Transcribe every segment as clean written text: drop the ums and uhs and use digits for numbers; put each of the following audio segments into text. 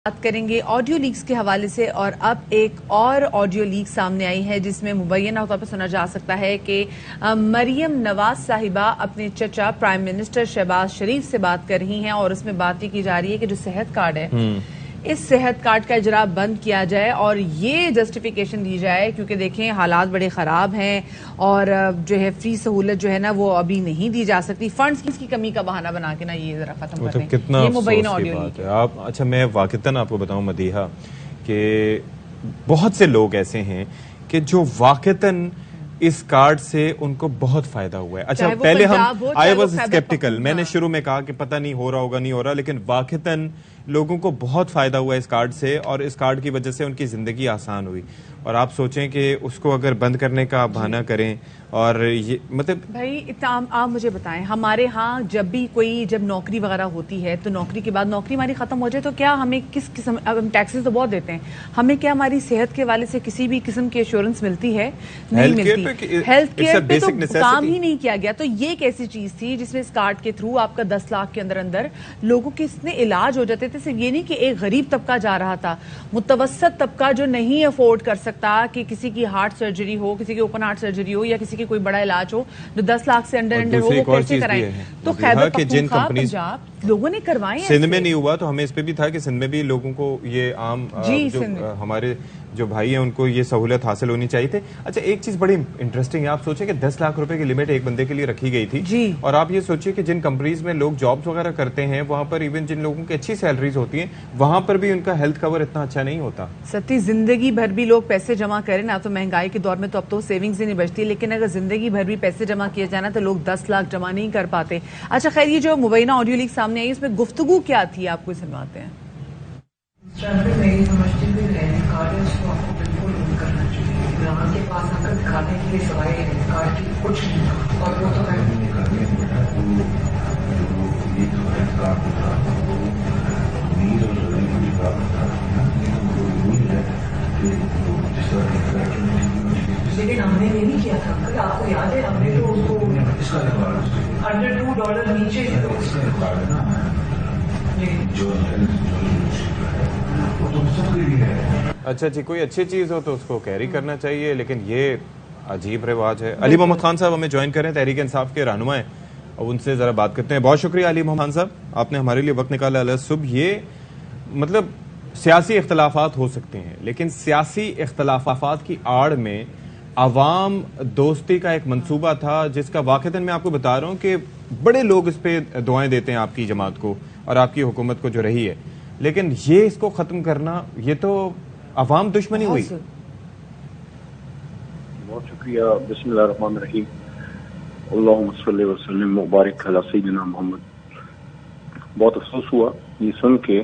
بات کریں گے آڈیو لیکس کے حوالے سے، اور اب ایک اور آڈیو لیک سامنے آئی ہے جس میں مبینہ طور پر سنا جا سکتا ہے کہ مریم نواز صاحبہ اپنے چچا پرائم منسٹر شہباز شریف سے بات کر رہی ہیں، اور اس میں بات یہ کی جا رہی ہے کہ جو صحت کارڈ ہے اس صحت کارڈ کا اجرا بند کیا جائے، اور یہ جسٹیفیکیشن دی جائے کیونکہ دیکھیں حالات بڑے خراب ہیں اور جو ہے فری سہولت جو ہے نا وہ ابھی نہیں دی جا سکتی، فنڈز کی کمی کا بہانہ بنا کے نا یہ ذرا ختم کر دیں۔ یہ مبینہ آڈیو لیک ہے۔ اچھا میں واقعتاً آپ کو بتاؤں مدیحہ کہ بہت سے لوگ ایسے ہیں کہ جو واقعتاً اس کارڈ سے ان کو بہت فائدہ ہوا ہے۔ اچھا پہلے ہم آئی واز اسکیپٹیکل، میں نے شروع میں کہا کہ پتہ نہیں ہو رہا ہوگا نہیں ہو رہا، لیکن واقعتاً لوگوں کو بہت فائدہ ہوا اس کارڈ سے، اور اس کارڈ کی وجہ سے ان کی زندگی آسان ہوئی۔ اور آپ سوچیں کہ اس کو اگر بند کرنے کا بہانہ کریں، اور یہ مطلب بھائی آپ مجھے بتائیں، ہمارے ہاں جب بھی جب نوکری وغیرہ ہوتی ہے تو نوکری کے بعد نوکری ہماری ختم ہو جائے تو کیا ہمیں کس قسم، ہم ٹیکسز تو بہت دیتے ہیں، ہمیں کیا ہماری صحت کے حوالے سے کسی بھی قسم کی ایشورنس ملتی ہے؟ نہیں ملتی۔ ہیلتھ کیئر پہ تو کام ہی نہیں کیا گیا۔ تو یہ ایک ایسی چیز تھی جس میں اس کارڈ کے تھرو آپ کا 10 لاکھ کے اندر لوگوں کے اتنے علاج ہو جاتے تھے۔ صرف یہ نہیں کہ ایک غریب طبقہ جا رہا تھا، متوسط طبقہ جو نہیں افورڈ کر سکتا کہ کسی کی ہارٹ سرجری ہو، کسی کی اوپن ہارٹ سرجری ہو، یا کسی کی کوئی بڑا علاج ہو جو 10 لاکھ سے انڈر ہو، وہ کیسے کرائیں؟ تو خیبر پختونخوا پنجاب لوگوں نے کروائے ہیں۔ سندھ میں نہیں ہوا تو ہمیں اس پہ بھی تھا کہ سندھ میں بھی لوگوں کو یہ عام جو ہمارے جو بھائی ہیں ان کو یہ سہولت حاصل ہونی چاہیے تھے۔ اچھا ایک چیز بڑی انٹرسٹنگ ہے، آپ سوچیں کہ 10 لاکھ روپے کی لمٹ ایک بندے کے لیے رکھی گئی تھی، اور آپ یہ سوچیں کہ جن کمپنیز میں لوگ جابز وغیرہ کرتے ہیں وہاں پر ایون جن لوگوں کی اچھی سیلریز ہوتی ہیں وہاں پر بھی ان کا ہیلتھ کور اتنا اچھا نہیں ہوتا۔ ستی زندگی بھر بھی لوگ پیسے جمع کریں نا، تو مہنگائی کے دور میں تو اب تو سیونگز ہی نہیں بچتی، لیکن اگر زندگی بھر بھی پیسے جمع کیے جانا تو لوگ 10 لاکھ جمع نہیں کر پاتے۔ اچھا خیر، یہ جو مبینہ آڈیو لیک سامنے آئی اس میں گفتگو کیا تھی آپ کو سنواتے ہیں۔ کے پاس آ کر دکھانے کے لیے سوائے کارڈ کی کچھ نہیں تھا، اور وہ تو لیکن ہم نے یہ نہیں کیا تھا، آپ کو یاد ہے ہم نے تو اس کو $102 نیچے اچھا جی، کوئی اچھی چیز ہو تو اس کو کیری کرنا چاہیے، لیکن یہ عجیب رواج ہے۔ علی محمد خان صاحب ہمیں جوائن کریں، تحریک انصاف کے رہنما ہیں، اور ان سے ذرا بات کرتے ہیں۔ بہت شکریہ علی محمد خان صاحب، آپ نے ہمارے لیے وقت نکالا علیہ صبح۔ یہ مطلب سیاسی اختلافات ہو سکتے ہیں، لیکن سیاسی اختلافات کی آڑ میں عوام دوستی کا ایک منصوبہ تھا جس کا واقعتاً میں آپ کو بتا رہا ہوں کہ بڑے لوگ اس پہ دعائیں دیتے ہیں آپ کی جماعت کو اور آپ کی حکومت کو جو رہی ہے، لیکن یہ اس کو ختم کرنا یہ تو عوام دشمنی ہوئی۔ بہت شکریہ۔ بسم اللہ الرحمن الرحیم، اللہم صلی وسلم مبارک علی سیدنا محمد۔ بہت افسوس ہوا یہ سن کے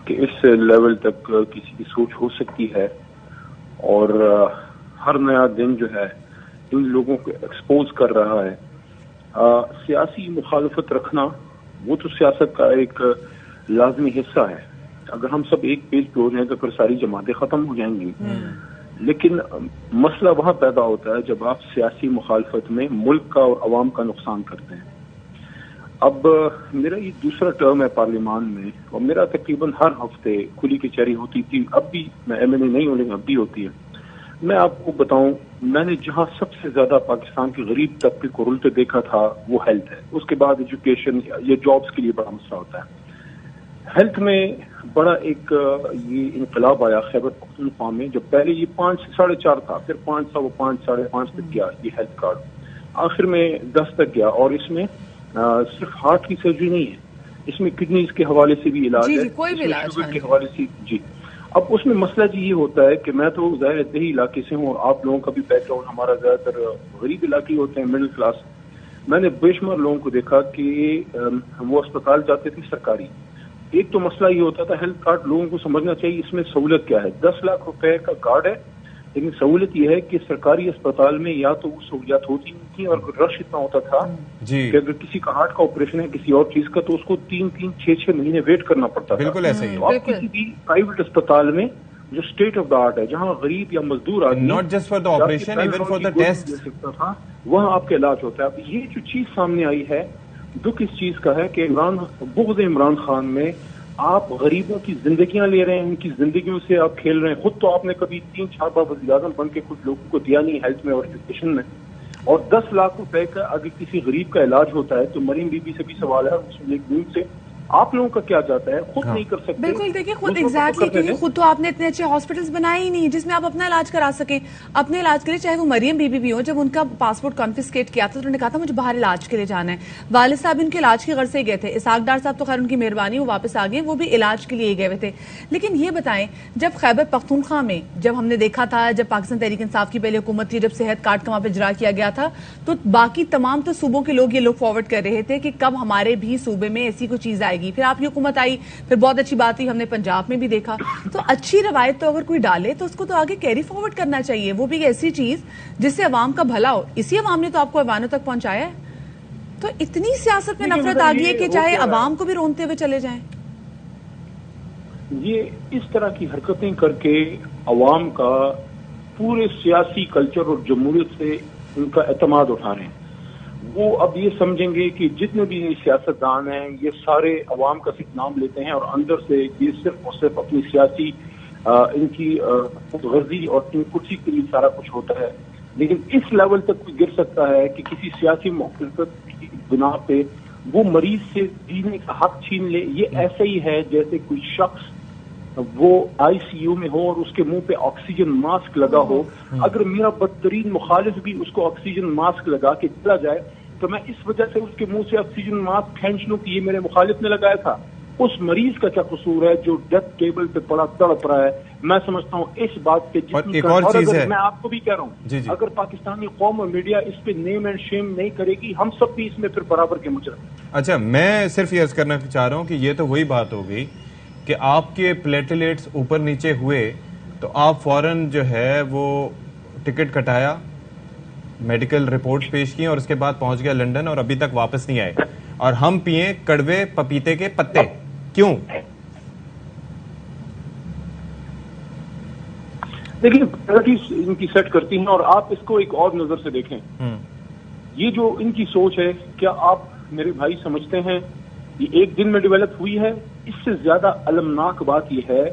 کہ اس لیول تک کسی کی سوچ ہو سکتی ہے، اور ہر نیا دن جو ہے ان لوگوں کو ایکسپوز کر رہا ہے۔ سیاسی مخالفت رکھنا وہ تو سیاست کا ایک لازمی حصہ ہے، اگر ہم سب ایک پیج پہ ہو جائیں تو پھر ساری جماعتیں ختم ہو جائیں گی، لیکن مسئلہ وہاں پیدا ہوتا ہے جب آپ سیاسی مخالفت میں ملک کا اور عوام کا نقصان کرتے ہیں۔ اب میرا یہ دوسرا ٹرم ہے پارلیمان میں، اور میرا تقریباً ہر ہفتے کھلی کچہری ہوتی تھی، اب بھی میں ایم این اے نہیں ہوں لیکن اب بھی ہوتی ہے۔ میں آپ کو بتاؤں، میں نے جہاں سب سے زیادہ پاکستان کے غریب طبقے کو رلتے دیکھا تھا وہ ہیلتھ ہے، اس کے بعد ایجوکیشن یا جابس کے لیے بڑا مسئلہ ہوتا ہے۔ ہیلتھ میں بڑا ایک یہ انقلاب آیا خیبر پختونخوا میں، جب پہلے یہ 5 سے 4.5 تھا، پھر 5 سا وہ 5 ساڑھے 5 تک گیا یہ ہیلتھ کارڈ، آخر میں 10 تک گیا، اور اس میں صرف ہارٹ کی سرجری نہیں ہے، اس میں کڈنیز کے حوالے سے بھی علاج ہے، کوئی بھی علاج شوگر کے حوالے سے جی۔ اب اس میں مسئلہ جی یہ ہوتا ہے کہ میں تو ظاہر دیہی علاقے سے ہوں، اور آپ لوگوں کا بھی بیک گراؤنڈ ہمارا زیادہ تر غریب علاقے ہوتے ہیں، مڈل کلاس۔ میں نے بے شمار لوگوں کو دیکھا کہ وہ اسپتال جاتے تھے سرکاری، ایک تو مسئلہ یہ ہوتا تھا ہیلتھ کارڈ لوگوں کو سمجھنا چاہیے اس میں سہولت کیا ہے۔ 10 لاکھ روپے کا کارڈ ہے، لیکن سہولت یہ ہے کہ سرکاری اسپتال میں یا تو وہ سہولیات ہوتی نہیں تھی، اور رش اتنا ہوتا تھا کہ اگر کسی کا ہارٹ کا آپریشن ہے کسی اور چیز کا تو اس کو 3-3 6-6 مہینے ویٹ کرنا پڑتا تھا۔ بالکل ایسا ہی ہے۔ آپ کسی بھی پرائیویٹ اسپتال میں جو اسٹیٹ آف دا آرٹ ہے، جہاں غریب یا مزدور آدمی not just for the operation even for the test دے سکتا تھا، وہاں آپ کا علاج ہوتا ہے۔ اب یہ جو چیز سامنے آئی ہے، دکھ اس چیز کا ہے کہ بغض عمران خان میں آپ غریبوں کی زندگیاں لے رہے ہیں, ان کی زندگیوں سے آپ کھیل رہے ہیں. خود تو آپ نے کبھی 3-4 بار وزیر اعظم بن کے کچھ لوگوں کو دیا نہیں ہیلتھ میں اور ایجوکیشن میں, اور 10 لاکھ روپے کا اگر کسی غریب کا علاج ہوتا ہے تو مریم بی بی سے بھی سوال ہے, اس میں سے آپ لوگوں کا کیا جاتا ہے, خود نہیں کر سکتے. بالکل, دیکھیے خود ایگزیکٹلی, کیونکہ خود تو آپ نے اتنے اچھے ہاسپٹلس بنائے ہی نہیں جس میں آپ اپنا علاج کرا سکیں. اپنے علاج کے لیے چاہے وہ مریم بی بی بھی ہو, جب ان کا پاسپورٹ کنفسکیٹ کیا تھا تو انہوں نے کہا تھا مجھے باہر علاج کے لیے جانا ہے. والد صاحب ان کے علاج کی غرض سے گئے تھے. اسحاق ڈار صاحب تو خیر ان کی مہربانی وہ واپس آ گئے, وہ بھی علاج کے لیے گئے ہوئے تھے. لیکن یہ بتائیں, جب خیبر پختونخوا میں جب ہم نے دیکھا تھا, جب پاکستان تحریک انصاف کی پہلے حکومت تھی, جب صحت کارڈ کا وہاں پہ اجرا کیا گیا تھا, تو باقی تمام تو صوبوں کے لوگ یہ لوگ فارورڈ کر رہے تھے کہ کب ہمارے بھی صوبے میں ایسی کوئی چیز آئے گی. پھر آپ کی حکومت آئی, پھر بہت اچھی بات ہوئی, ہم نے پنجاب میں بھی دیکھا. تو اچھی روایت تو اگر کوئی ڈالے تو اس کو تو آگے کیری فارورڈ کرنا چاہیے, وہ بھی ایسی چیز جس سے عوام کا بھلا ہو. اسی عوام نے تو آپ کو ایوانوں تک پہنچایا ہے. تو اتنی سیاست میں نفرت آ گئی ہے کہ چاہے عوام کو بھی رونتے ہوئے چلے جائیں. یہ اس طرح کی حرکتیں کر کے عوام کا پورے سیاسی کلچر اور جمہوریت سے ان کا اعتماد اٹھا رہے ہیں. وہ اب یہ سمجھیں گے کہ جتنے بھی سیاستدان ہیں یہ سارے عوام کا صرف نام لیتے ہیں, اور اندر سے یہ صرف اور صرف اپنی سیاسی ان کی غرضی اور کرسی کے لیے سارا کچھ ہوتا ہے. لیکن اس لیول تک کوئی گر سکتا ہے کہ کسی سیاسی مخالفت کی بنا پہ وہ مریض سے جینے کا حق چھین لے. یہ ایسا ہی ہے جیسے کوئی شخص وہ آئی سی یو میں ہو اور اس کے منہ پہ آکسیجن ماسک لگا ہو. اگر میرا بدترین مخالف بھی اس کو آکسیجن ماسک لگا کے چلا جائے تو میں اس وجہ سے اس کے منہ سے آکسیجن ماسک کھینچ لوں کہ یہ میرے مخالف نے لگایا تھا. اس مریض کا کیا قصور ہے جو ڈیتھ ٹیبل پہ پڑا تڑپ رہا ہے؟ میں سمجھتا ہوں اس بات پہ میں آپ کو بھی کہہ رہا ہوں, اگر پاکستانی قوم اور میڈیا اس پہ نیم اینڈ شیم نہیں کرے گی, ہم سب بھی اس میں پھر برابر کے مجرم. اچھا, میں صرف یہ عرض کرنا چاہ رہا ہوں کہ یہ تو وہی بات ہو گئی کہ آپ کے پلیٹلیٹس اوپر نیچے ہوئے تو آپ فوراً جو ہے وہ ٹکٹ کٹایا, میڈیکل رپورٹ پیش کی اور اس کے بعد پہنچ گیا لنڈن اور ابھی تک واپس نہیں آئے, اور ہم پیئیں کڑوے پپیتے کے پتے. کیوں؟ دیکھیں پرائرٹیز ان کی سیٹ کرتی ہیں, اور آپ اس کو ایک اور نظر سے دیکھیں. یہ جو ان کی سوچ ہے, کیا آپ میرے بھائی سمجھتے ہیں یہ ایک دن میں ڈیولپ ہوئی ہے؟ اس سے زیادہ المناک بات یہ ہے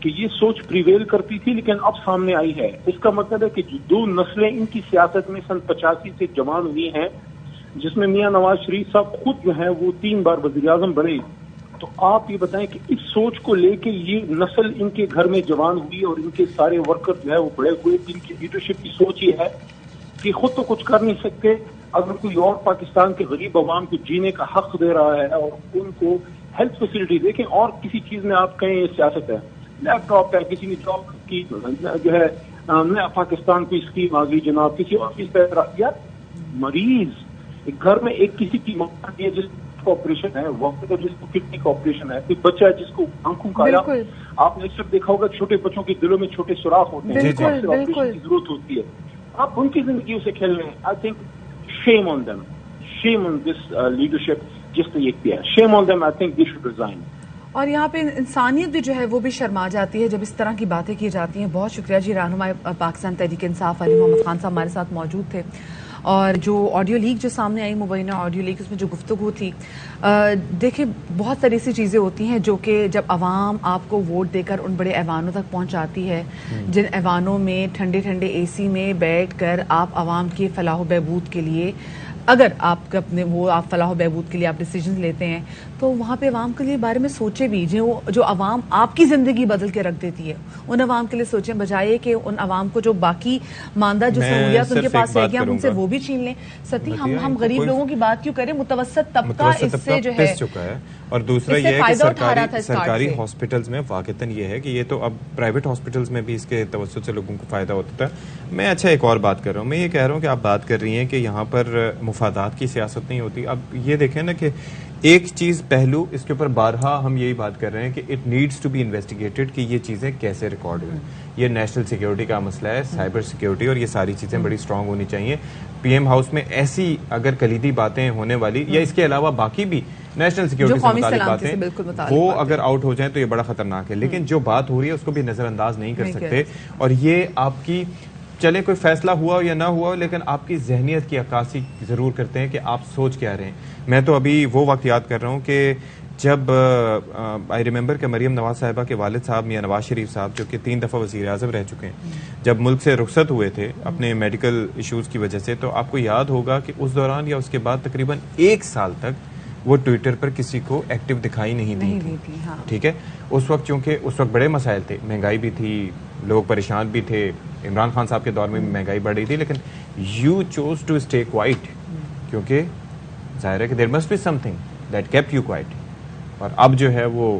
کہ یہ سوچ پریویل کرتی تھی لیکن اب سامنے آئی ہے. اس کا مطلب ہے کہ جو 2 نسلیں ان کی سیاست میں سن 85 سے جوان ہوئی ہیں, جس میں میاں نواز شریف صاحب خود جو ہیں وہ 3 بار وزیر اعظم بنے, تو آپ یہ بتائیں کہ اس سوچ کو لے کے یہ نسل ان کے گھر میں جوان ہوئی اور ان کے سارے ورکر جو ہے وہ بڑے ہوئے. ان کی لیڈرشپ کی سوچ یہ ہے کہ خود تو کچھ کر نہیں سکتے, اگر کوئی اور پاکستان کے غریب عوام کو جینے کا حق دے رہا ہے اور ان کو ہیلتھ فیسلٹی دیکھیں, اور کسی چیز میں آپ کہیں یہ سیاست ہے, لیپ ٹاپ ہے, کسی نے جاب کی جو ہے نیا پاکستان کی اسکیم آ گئی جناب, کسی اور چیز پہ یار مریض ایک گھر میں ایک کسی کی موت ہے جس کو آپریشن ہے, وقت جس کو کڈنی کا آپریشن ہے, کوئی بچہ ہے جس کو آنکھوں کا, آپ نے اکثر دیکھا ہوگا چھوٹے بچوں کے دلوں میں چھوٹے سوراخ ہوتے ہیں, آپریشن کی ضرورت ہوتی ہے. آپ ان کی زندگیوں سے کھیل رہے ہیں. I think shame on them, shame on this leadership جس نے یہ کیا, shame on them. I think they should resign. اور یہاں پہ انسانیت بھی جو ہے وہ بھی شرما جاتی ہے جب اس طرح کی باتیں کی جاتی ہیں. بہت شکریہ جی. رہنما پاکستان تحریک انصاف علی محمد خان صاحب ہمارے ساتھ موجود تھے. اور جو آڈیو لیک جو سامنے آئی, مبینہ آڈیو لیک, اس میں جو گفتگو تھی, دیکھیں بہت ساری ایسی چیزیں ہوتی ہیں جو کہ جب عوام آپ کو ووٹ دے کر ان بڑے ایوانوں تک پہنچاتی ہے, جن ایوانوں میں ٹھنڈے ٹھنڈے اے سی میں بیٹھ کر آپ عوام کی فلاح و بہبود کے لیے, اگر آپ اپنے وہ آپ فلاح و بہبود کے لیے آپ ڈیسیجنز لیتے ہیں تو وہاں پہ عوام کے لیے بارے میں سوچے بھی, جو عوام آپ کی زندگی بدل کے رکھ دیتی ہے ان عوام کے لیے سوچیں, بجائے کہ ان عوام کو جو باقی ماندہ جو سہولیات ان کے پاس رہ گیا ان سے وہ بھی چھین لیں. ستی ہم غریب لوگوں کی بات کیوں کریں, متوسط طبقہ اس سے جو ہے چکا ہے. اور دوسرا یہ ہے کہ سرکاری ہاسپٹلز میں واقعتاً یہ ہے کہ یہ تو اب پرائیویٹ ہاسپٹلز میں بھی اس کے توسط سے لوگوں کو فائدہ ہوتا تھا. میں اچھا ایک اور بات کر رہا ہوں, میں یہ کہہ رہا ہوں کہ آپ بات کر رہی ہیں کہ یہاں پر مفادات کی سیاست نہیں ہوتی. اب یہ دیکھیں نا کہ ایک چیز پہلو اس کے اوپر بارہا ہم یہی بات کر رہے ہیں کہ it needs to be investigated کہ یہ چیزیں کیسے ریکارڈ ہوئیں. یہ نیشنل سیکیورٹی کا مسئلہ ہے, سائبر سیکیورٹی, اور یہ ساری چیزیں بڑی اسٹرانگ ہونی چاہیے. پی ایم ہاؤس میں ایسی اگر کلیدی باتیں ہونے والی یا اس کے علاوہ باقی بھی نیشنل سیکیورٹی سے متعلق باتیں وہ اگر آؤٹ ہو جائیں تو یہ بڑا خطرناک ہے. لیکن جو بات ہو رہی ہے اس کو بھی نظر انداز نہیں کر سکتے. اور یہ آپ کی چلے کوئی فیصلہ ہوا یا نہ ہوا, لیکن آپ کی ذہنیت کی عکاسی ضرور کرتے ہیں کہ آپ سوچ کیا رہے ہیں. میں تو ابھی وہ وقت یاد کر رہا ہوں کہ جب آئی ریمبر کہ مریم نواز صاحبہ کے والد صاحب میاں نواز شریف صاحب جو کہ 3 دفعہ وزیر اعظم رہ چکے ہیں، جب ملک سے رخصت ہوئے تھے اپنے میڈیکل ایشوز کی وجہ سے، تو آپ کو یاد ہوگا کہ اس دوران یا اس کے بعد تقریباً 1 سال تک وہ ٹویٹر پر کسی کو ایکٹیو دکھائی نہیں دی تھی. ٹھیک ہے، اس وقت چونکہ اس وقت بڑے مسائل تھے، مہنگائی بھی تھی، لوگ پریشان بھی تھے، عمران خان صاحب کے دور میں بھی مہنگائی بڑھ رہی تھی، لیکن you choose to stay quiet, کیونکہ ظاہر ہے کہ there must be something that kept you quiet. اور اب جو ہے وہ